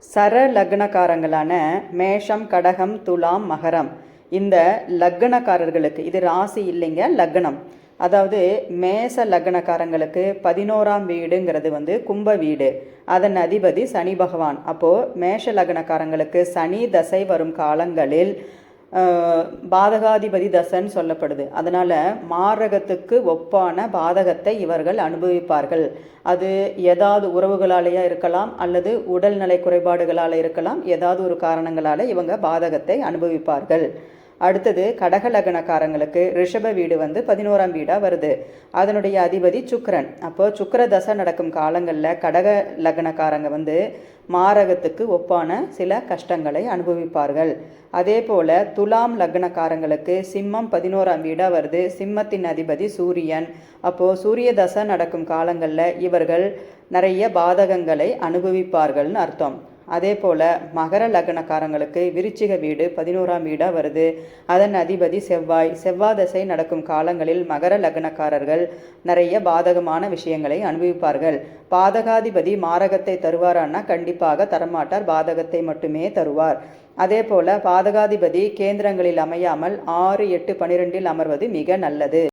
சர லக்னக்காரங்களான மேஷம், கடகம், துலாம், மகரம் இந்த லக்னக்காரர்களுக்கு இது ராசி இல்லைங்க, லக்னம். அதாவது மேச லக்னக்காரங்களுக்கு 11ஆம் வீடுங்கிறது கும்ப வீடு. அதன் அதிபதி சனி பகவான். அப்போது மேஷ லக்னக்காரங்களுக்கு சனி தசை வரும் காலங்களில் பாதகாதிபதி தசைன்னு சொல்லப்படுது. அதனால் மாரகத்துக்கு ஒப்பான பாதகத்தை இவர்கள் அனுபவிப்பார்கள். அது ஏதாவது உறவுகளாலேயே இருக்கலாம், அல்லது உடல்நலை குறைபாடுகளால் இருக்கலாம். ஏதாவது ஒரு காரணங்களால் இவங்க பாதகத்தை அனுபவிப்பார்கள். அடுத்தது கடக லக்னக்காரங்களுக்கு ரிஷப வீடு 11ஆம் வீடாக வருது. அதனுடைய அதிபதி சுக்கிரன். அப்போது சுக்கிர தசை நடக்கும் காலங்களில் கடக லக்னக்காரங்க மாரகத்துக்கு ஒப்பான சில கஷ்டங்களை அனுபவிப்பார்கள். அதே போல் துலாம் லக்னக்காரங்களுக்கு சிம்மம் 11ஆம் வீடாக வருது. சிம்மத்தின் அதிபதி சூரியன். அப்போது சூரிய தசை நடக்கும் காலங்களில் இவர்கள் நிறைய பாதகங்களை அனுபவிப்பார்கள்னு அர்த்தம். அதே போல் மகர லக்னக்காரங்களுக்கு விருச்சிக வீடு 11ஆம் வீடாக வருது. அதன் அதிபதி செவ்வாய். செவ்வாய் தசை நடக்கும் காலங்களில் மகர லக்னக்காரர்கள் நிறைய பாதகமான விஷயங்களை அனுபவிப்பார்கள். பாதகாதிபதி மாரகத்தை தருவாரான்னா கண்டிப்பாக தரமாட்டார், பாதகத்தை மட்டுமே தருவார். அதே போல் பாதகாதிபதி கேந்திரங்களில் அமையாமல் 6, 8, 12 அமர்வது மிக நல்லது.